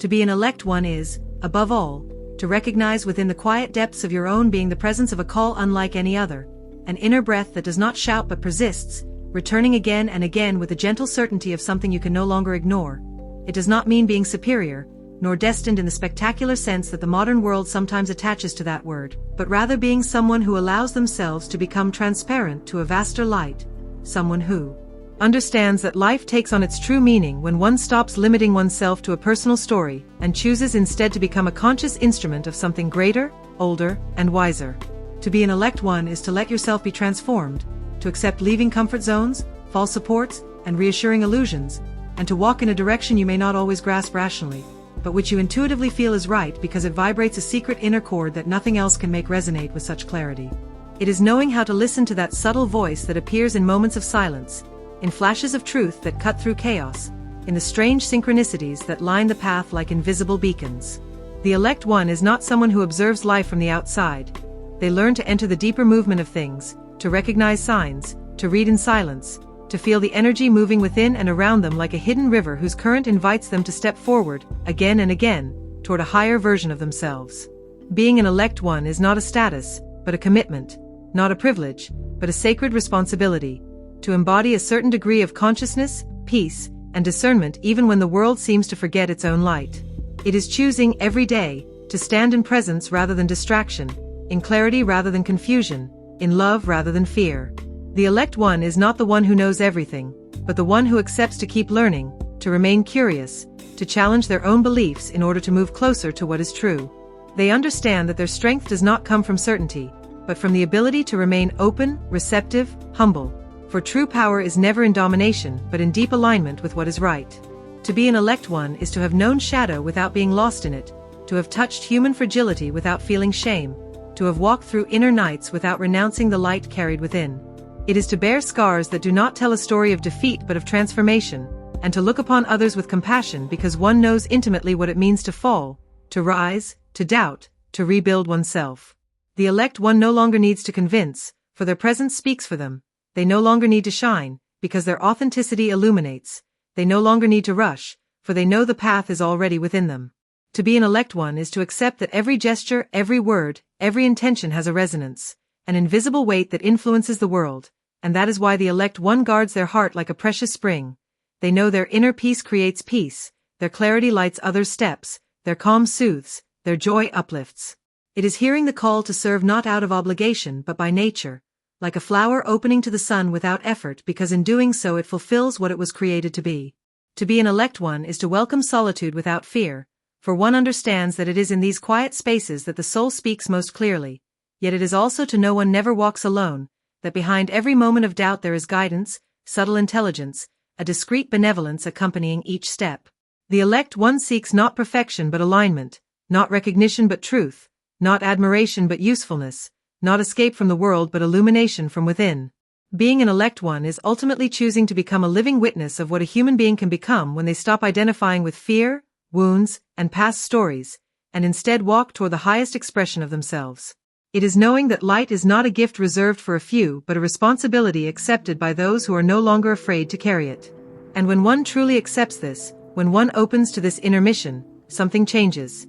To be an elect one is, above all, to recognize within the quiet depths of your own being the presence of a call unlike any other, an inner breath that does not shout but persists, returning again and again with the gentle certainty of something you can no longer ignore. It does not mean being superior, nor destined in the spectacular sense that the modern world sometimes attaches to that word, but rather being someone who allows themselves to become transparent to a vaster light, someone who understands that life takes on its true meaning when one stops limiting oneself to a personal story and chooses instead to become a conscious instrument of something greater, older, and wiser. To be an elect one is to let yourself be transformed, to accept leaving comfort zones, false supports, and reassuring illusions, and to walk in a direction you may not always grasp rationally, but which you intuitively feel is right because it vibrates a secret inner chord that nothing else can make resonate with such clarity. It is knowing how to listen to that subtle voice that appears in moments of silence, in flashes of truth that cut through chaos, in the strange synchronicities that line the path like invisible beacons. The elect one is not someone who observes life from the outside. They learn to enter the deeper movement of things, to recognize signs, to read in silence, to feel the energy moving within and around them like a hidden river whose current invites them to step forward, again and again, toward a higher version of themselves. Being an elect one is not a status, but a commitment, not a privilege, but a sacred responsibility, to embody a certain degree of consciousness, peace, and discernment even when the world seems to forget its own light. It is choosing every day to stand in presence rather than distraction, in clarity rather than confusion, in love rather than fear. The elect one is not the one who knows everything, but the one who accepts to keep learning, to remain curious, to challenge their own beliefs in order to move closer to what is true. They understand that their strength does not come from certainty, but from the ability to remain open, receptive, humble. For true power is never in domination, but in deep alignment with what is right. To be an elect one is to have known shadow without being lost in it, to have touched human fragility without feeling shame, to have walked through inner nights without renouncing the light carried within. It is to bear scars that do not tell a story of defeat but of transformation, and to look upon others with compassion because one knows intimately what it means to fall, to rise, to doubt, to rebuild oneself. The elect one no longer needs to convince, for their presence speaks for them. They no longer need to shine, because their authenticity illuminates. They no longer need to rush, for they know the path is already within them. To be an elect one is to accept that every gesture, every word, every intention has a resonance, an invisible weight that influences the world, and that is why the elect one guards their heart like a precious spring. They know their inner peace creates peace, their clarity lights others' steps, their calm soothes, their joy uplifts. It is hearing the call to serve not out of obligation but by nature, like a flower opening to the sun without effort because in doing so it fulfills what it was created to be. To be an elect one is to welcome solitude without fear, for one understands that it is in these quiet spaces that the soul speaks most clearly, yet it is also to know one never walks alone, that behind every moment of doubt there is guidance, subtle intelligence, a discreet benevolence accompanying each step. The elect one seeks not perfection but alignment, not recognition but truth, not admiration but usefulness, not escape from the world but illumination from within. Being an elect one is ultimately choosing to become a living witness of what a human being can become when they stop identifying with fear, wounds, and past stories, and instead walk toward the highest expression of themselves. It is knowing that light is not a gift reserved for a few but a responsibility accepted by those who are no longer afraid to carry it. And when one truly accepts this, when one opens to this inner mission, something changes.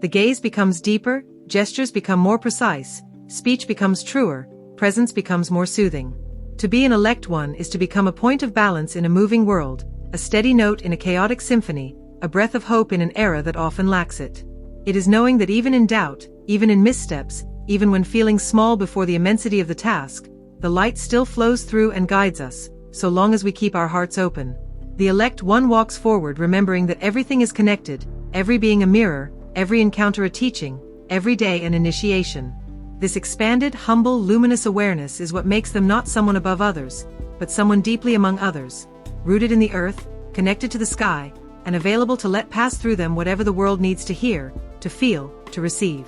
The gaze becomes deeper, gestures become more precise, speech becomes truer, presence becomes more soothing. To be an elect one is to become a point of balance in a moving world, a steady note in a chaotic symphony, a breath of hope in an era that often lacks it. It is knowing that even in doubt, even in missteps, even when feeling small before the immensity of the task, the light still flows through and guides us, so long as we keep our hearts open. The elect one walks forward remembering that everything is connected, every being a mirror, every encounter a teaching, every day an initiation. This expanded, humble, luminous awareness is what makes them not someone above others, but someone deeply among others, rooted in the earth, connected to the sky, and available to let pass through them whatever the world needs to hear, to feel, to receive.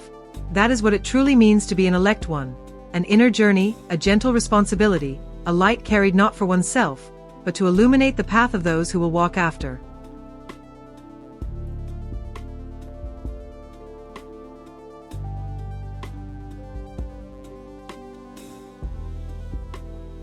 That is what it truly means to be an elect one, an inner journey, a gentle responsibility, a light carried not for oneself, but to illuminate the path of those who will walk after.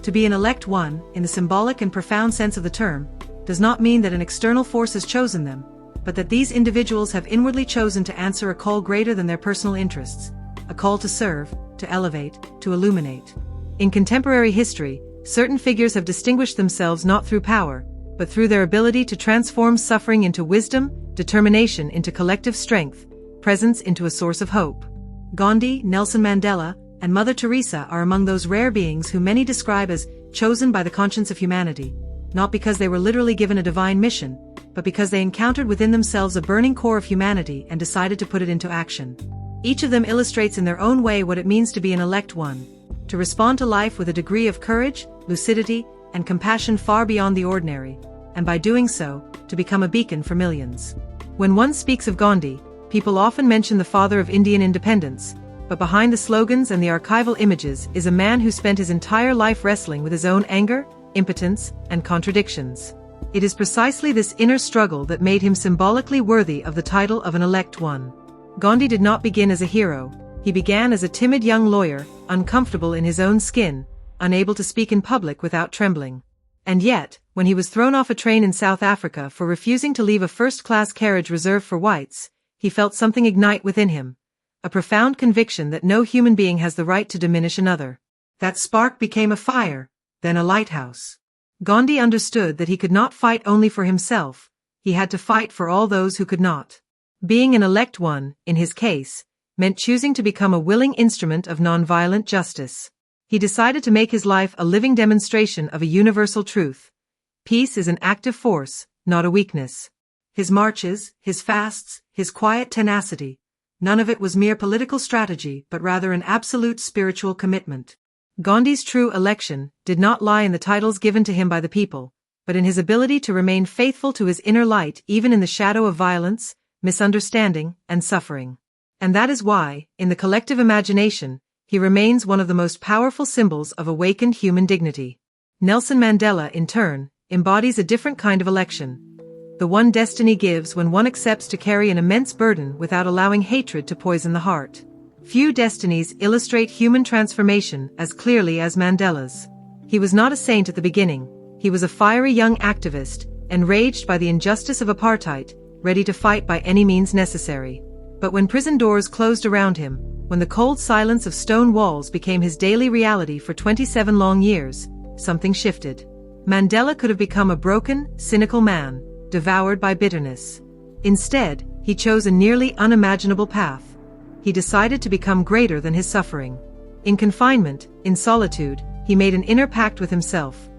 To be an elect one, in the symbolic and profound sense of the term, does not mean that an external force has chosen them, but that these individuals have inwardly chosen to answer a call greater than their personal interests, a call to serve, to elevate, to illuminate. In contemporary history, certain figures have distinguished themselves not through power, but through their ability to transform suffering into wisdom, determination into collective strength, presence into a source of hope. Gandhi, Nelson Mandela, and Mother Teresa are among those rare beings who many describe as chosen by the conscience of humanity, not because they were literally given a divine mission, but because they encountered within themselves a burning core of humanity and decided to put it into action. Each of them illustrates in their own way what it means to be an elect one, to respond to life with a degree of courage, lucidity, and compassion far beyond the ordinary, and by doing so, to become a beacon for millions. When one speaks of Gandhi, people often mention the father of Indian independence, but behind the slogans and the archival images is a man who spent his entire life wrestling with his own anger, impotence, and contradictions. It is precisely this inner struggle that made him symbolically worthy of the title of an elect one. Gandhi did not begin as a hero. He began as a timid young lawyer, uncomfortable in his own skin, unable to speak in public without trembling. And yet, when he was thrown off a train in South Africa for refusing to leave a first-class carriage reserved for whites, he felt something ignite within him, a profound conviction that no human being has the right to diminish another. That spark became a fire, then a lighthouse. Gandhi understood that he could not fight only for himself, he had to fight for all those who could not. Being an elect one, in his case, meant choosing to become a willing instrument of nonviolent justice. He decided to make his life a living demonstration of a universal truth. Peace is an active force, not a weakness. His marches, his fasts, his quiet tenacity, none of it was mere political strategy but rather an absolute spiritual commitment. Gandhi's true election did not lie in the titles given to him by the people, but in his ability to remain faithful to his inner light even in the shadow of violence, misunderstanding, and suffering. And that is why, in the collective imagination, he remains one of the most powerful symbols of awakened human dignity. Nelson Mandela, in turn, embodies a different kind of election. The one destiny gives when one accepts to carry an immense burden without allowing hatred to poison the heart. Few destinies illustrate human transformation as clearly as Mandela's. He was not a saint at the beginning. He was a fiery young activist, enraged by the injustice of apartheid, ready to fight by any means necessary. But when prison doors closed around him, when the cold silence of stone walls became his daily reality for 27 long years, something shifted. Mandela could have become a broken, cynical man, devoured by bitterness. Instead, he chose a nearly unimaginable path. He decided to become greater than his suffering. In confinement, in solitude, he made an inner pact with himself.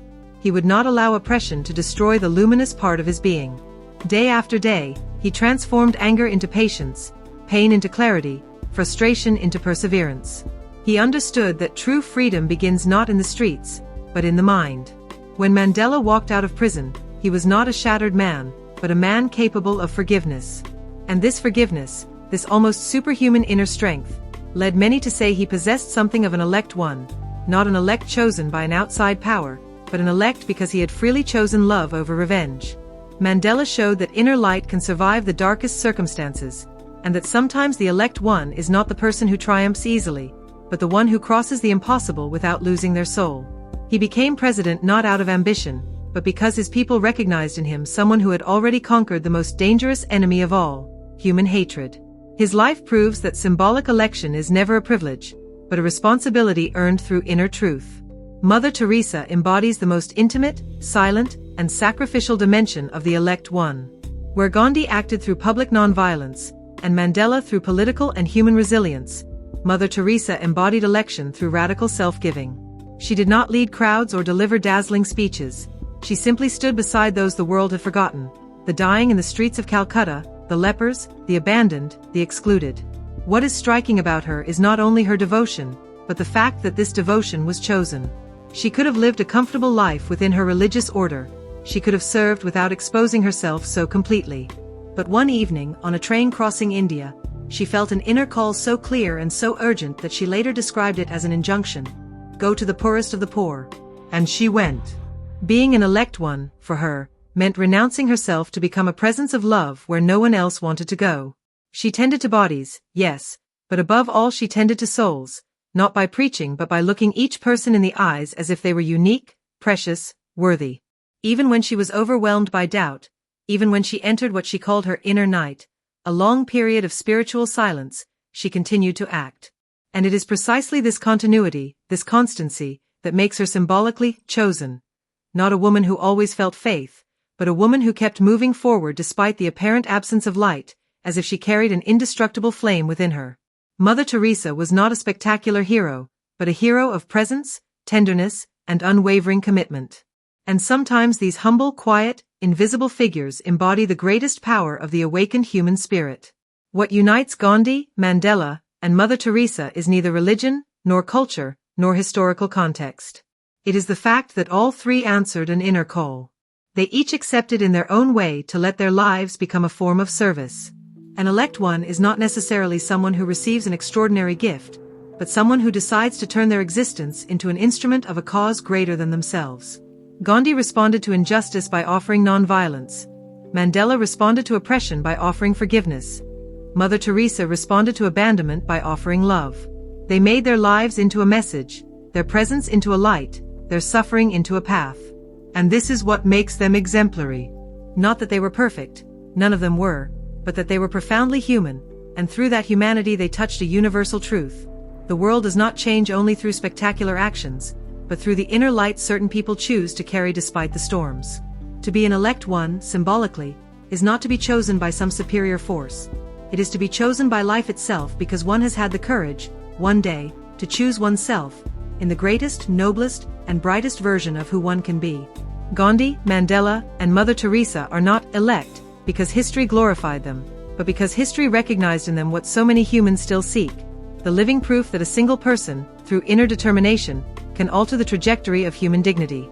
He would not allow oppression to destroy the luminous part of his being. Day after day, he transformed anger into patience, pain into clarity, frustration into perseverance. He understood that true freedom begins not in the streets, but in the mind. When Mandela walked out of prison, he was not a shattered man, but a man capable of forgiveness. And this forgiveness, this almost superhuman inner strength, led many to say he possessed something of an elect one, not an elect chosen by an outside power, but an elect because he had freely chosen love over revenge. Mandela showed that inner light can survive the darkest circumstances, and that sometimes the elect one is not the person who triumphs easily, but the one who crosses the impossible without losing their soul. He became president not out of ambition, but because his people recognized in him someone who had already conquered the most dangerous enemy of all, human hatred. His life proves that symbolic election is never a privilege, but a responsibility earned through inner truth. Mother Teresa embodies the most intimate, silent, and sacrificial dimension of the elect one. Where Gandhi acted through public nonviolence, and Mandela through political and human resilience, Mother Teresa embodied election through radical self-giving. She did not lead crowds or deliver dazzling speeches. She simply stood beside those the world had forgotten, the dying in the streets of Calcutta, the lepers, the abandoned, the excluded. What is striking about her is not only her devotion, but the fact that this devotion was chosen. She could have lived a comfortable life within her religious order. She could have served without exposing herself so completely. But one evening, on a train crossing India, she felt an inner call so clear and so urgent that she later described it as an injunction. Go to the poorest of the poor. And she went. Being an elect one, for her, meant renouncing herself to become a presence of love where no one else wanted to go. She tended to bodies, yes, but above all she tended to souls, not by preaching but by looking each person in the eyes as if they were unique, precious, worthy. Even when she was overwhelmed by doubt, Even when she entered what she called her inner night, a long period of spiritual silence, she continued to act. And it is precisely this continuity, this constancy, that makes her symbolically chosen. Not a woman who always felt faith, but a woman who kept moving forward despite the apparent absence of light, as if she carried an indestructible flame within her. Mother Teresa was not a spectacular hero, but a hero of presence, tenderness, and unwavering commitment. And sometimes these humble, quiet, invisible figures embody the greatest power of the awakened human spirit. What unites Gandhi, Mandela, and Mother Teresa is neither religion, nor culture, nor historical context. It is the fact that all three answered an inner call. They each accepted in their own way to let their lives become a form of service. An elect one is not necessarily someone who receives an extraordinary gift, but someone who decides to turn their existence into an instrument of a cause greater than themselves. Gandhi responded to injustice by offering non-violence. Mandela responded to oppression by offering forgiveness. Mother Teresa responded to abandonment by offering love. They made their lives into a message, their presence into a light, their suffering into a path. And this is what makes them exemplary. Not that they were perfect, none of them were, but that they were profoundly human, and through that humanity they touched a universal truth. The world does not change only through spectacular actions, but through the inner light certain people choose to carry despite the storms. To be an elect one, symbolically, is not to be chosen by some superior force. It is to be chosen by life itself because one has had the courage, one day, to choose oneself, in the greatest, noblest, and brightest version of who one can be. Gandhi, Mandela, and Mother Teresa are not elect because history glorified them, but because history recognized in them what so many humans still seek: the living proof that a single person, through inner determination, can alter the trajectory of human dignity.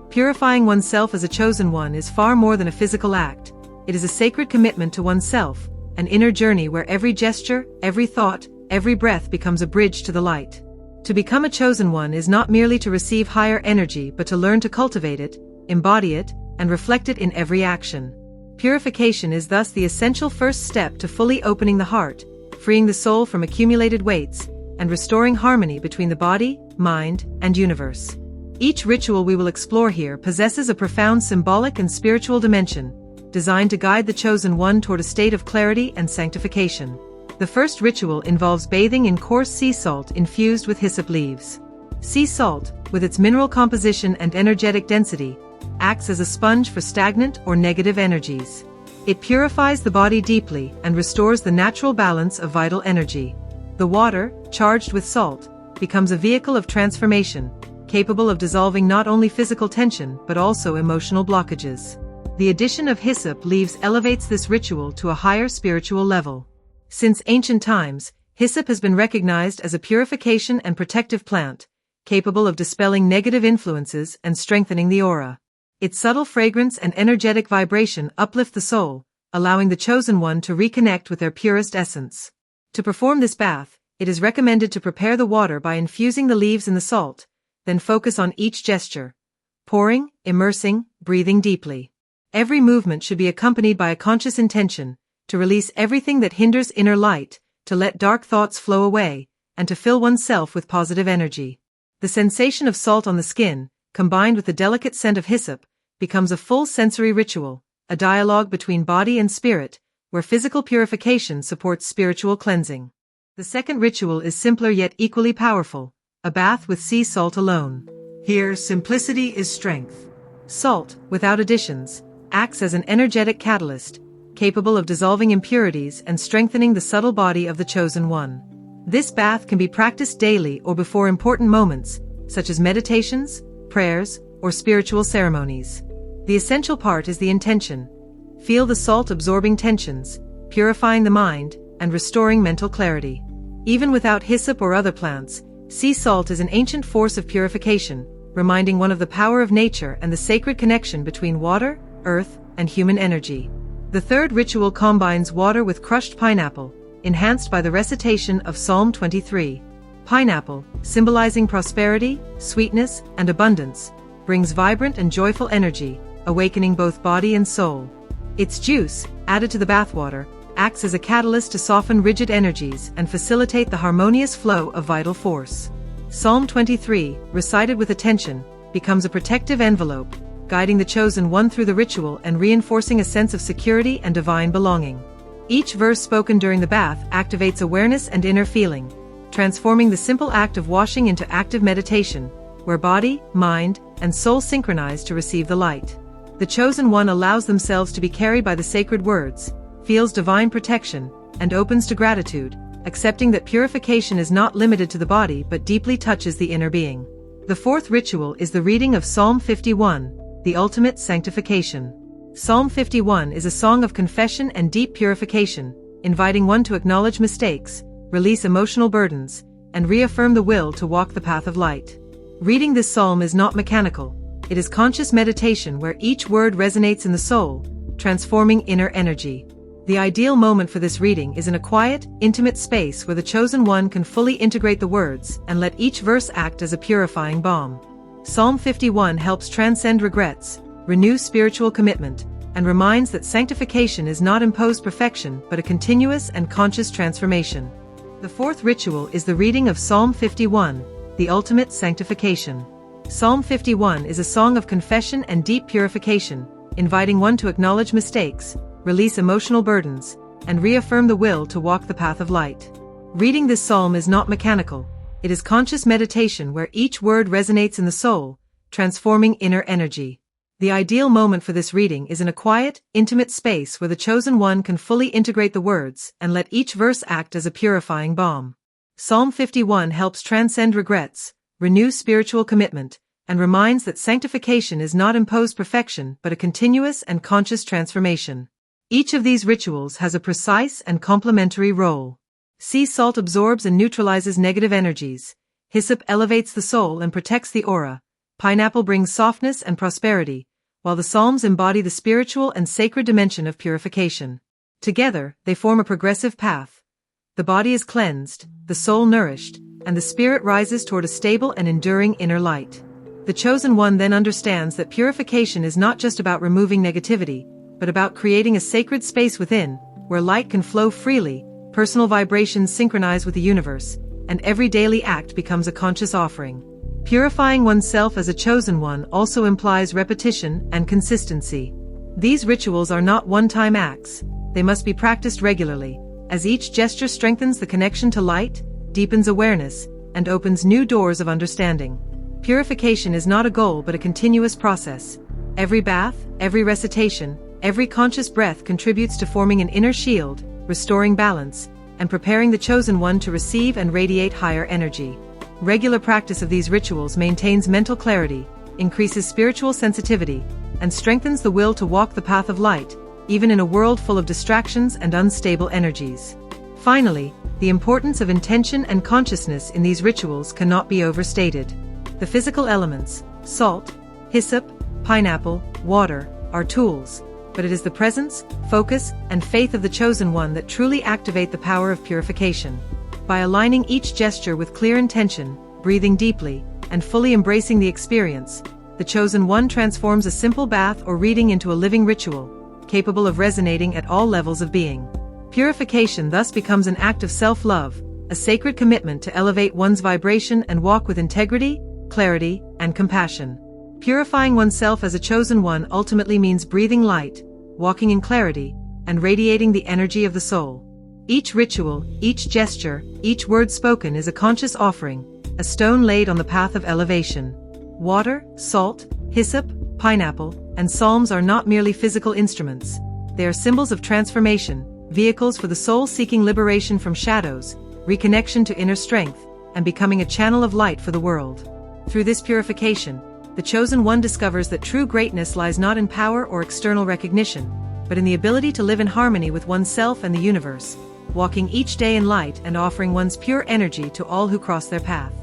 Purifying oneself as a chosen one is far more than a physical act. It is a sacred commitment to oneself, an inner journey where every gesture, every thought, every breath becomes a bridge to the light. To become a chosen one is not merely to receive higher energy but to learn to cultivate it, embody it, and reflect it in every action. Purification is thus the essential first step to fully opening the heart, freeing the soul from accumulated weights, and restoring harmony between the body, mind, and universe. Each ritual we will explore here possesses a profound symbolic and spiritual dimension, designed to guide the chosen one toward a state of clarity and sanctification. The first ritual involves bathing in coarse sea salt infused with hyssop leaves. Sea salt, with its mineral composition and energetic density, acts as a sponge for stagnant or negative energies. It purifies the body deeply and restores the natural balance of vital energy. The water, charged with salt, becomes a vehicle of transformation, capable of dissolving not only physical tension but also emotional blockages. The addition of hyssop leaves elevates this ritual to a higher spiritual level. Since ancient times, hyssop has been recognized as a purification and protective plant, capable of dispelling negative influences and strengthening the aura. Its subtle fragrance and energetic vibration uplift the soul, allowing the chosen one to reconnect with their purest essence. To perform this bath, it is recommended to prepare the water by infusing the leaves in the salt, then focus on each gesture: pouring, immersing, breathing deeply. Every movement should be accompanied by a conscious intention, to release everything that hinders inner light, to let dark thoughts flow away, and to fill oneself with positive energy. The sensation of salt on the skin, combined with the delicate scent of hyssop, becomes a full sensory ritual, a dialogue between body and spirit, where physical purification supports spiritual cleansing. The second ritual is simpler yet equally powerful: a bath with sea salt alone. Here, simplicity is strength. Salt, without additions, acts as an energetic catalyst, capable of dissolving impurities and strengthening the subtle body of the chosen one. This bath can be practiced daily or before important moments, such as meditations, prayers, or spiritual ceremonies. The essential part is the intention. Feel the salt absorbing tensions, purifying the mind, and restoring mental clarity. Even without hyssop or other plants, sea salt is an ancient force of purification, reminding one of the power of nature and the sacred connection between water, earth, and human energy. The third ritual combines water with crushed pineapple, enhanced by the recitation of Psalm 23. Pineapple, symbolizing prosperity, sweetness, and abundance, brings vibrant and joyful energy, awakening both body and soul. Its juice, added to the bathwater, acts as a catalyst to soften rigid energies and facilitate the harmonious flow of vital force. Psalm 23, recited with attention, becomes a protective envelope, guiding the chosen one through the ritual and reinforcing a sense of security and divine belonging. Each verse spoken during the bath activates awareness and inner feeling, transforming the simple act of washing into active meditation, where body, mind, and soul synchronize to receive the light. The chosen one allows themselves to be carried by the sacred words, feels divine protection, and opens to gratitude, accepting that purification is not limited to the body but deeply touches the inner being. The fourth ritual is the reading of Psalm 51, the ultimate sanctification. Psalm 51 is a song of confession and deep purification, inviting one to acknowledge mistakes, release emotional burdens, and reaffirm the will to walk the path of light. Reading this psalm is not mechanical. It is conscious meditation where each word resonates in the soul, transforming inner energy. The ideal moment for this reading is in a quiet, intimate space where the chosen one can fully integrate the words and let each verse act as a purifying balm. Psalm 51 helps transcend regrets, renew spiritual commitment, and reminds that sanctification is not imposed perfection but a continuous and conscious transformation. The fourth ritual is the reading of Psalm 51, the ultimate sanctification. Psalm 51 is a song of confession and deep purification, inviting one to acknowledge mistakes, release emotional burdens, and reaffirm the will to walk the path of light. Reading this psalm is not mechanical. It is conscious meditation where each word resonates in the soul, transforming inner energy. The ideal moment for this reading is in a quiet, intimate space where the chosen one can fully integrate the words and let each verse act as a purifying balm. Psalm 51 helps transcend regrets, renew spiritual commitment, and reminds that sanctification is not imposed perfection but a continuous and conscious transformation. Each of these rituals has a precise and complementary role. Sea salt absorbs and neutralizes negative energies. Hyssop elevates the soul and protects the aura. Pineapple brings softness and prosperity, while the Psalms embody the spiritual and sacred dimension of purification. Together, they form a progressive path. The body is cleansed, the soul nourished, and the spirit rises toward a stable and enduring inner light. The chosen one then understands that purification is not just about removing negativity, but about creating a sacred space within, where light can flow freely, personal vibrations synchronize with the universe, and every daily act becomes a conscious offering. Purifying oneself as a chosen one also implies repetition and consistency. These rituals are not one-time acts. They must be practiced regularly, as each gesture strengthens the connection to light, deepens awareness, and opens new doors of understanding. Purification is not a goal but a continuous process. Every bath, every recitation, every conscious breath contributes to forming an inner shield, restoring balance, and preparing the chosen one to receive and radiate higher energy. Regular practice of these rituals maintains mental clarity, increases spiritual sensitivity, and strengthens the will to walk the path of light, even in a world full of distractions and unstable energies. Finally, the importance of intention and consciousness in these rituals cannot be overstated. The physical elements, salt, hyssop, pineapple, water, are tools, but it is the presence, focus, and faith of the chosen one that truly activate the power of purification. By aligning each gesture with clear intention, breathing deeply, and fully embracing the experience, the chosen one transforms a simple bath or reading into a living ritual, capable of resonating at all levels of being. Purification thus becomes an act of self-love, a sacred commitment to elevate one's vibration and walk with integrity, clarity, and compassion. Purifying oneself as a chosen one ultimately means breathing light, walking in clarity, and radiating the energy of the soul. Each ritual, each gesture, each word spoken is a conscious offering, a stone laid on the path of elevation. Water, salt, hyssop, pineapple, and psalms are not merely physical instruments. They are symbols of transformation, vehicles for the soul seeking liberation from shadows, reconnection to inner strength, and becoming a channel of light for the world. Through this purification, the chosen one discovers that true greatness lies not in power or external recognition, but in the ability to live in harmony with oneself and the universe, walking each day in light and offering one's pure energy to all who cross their path.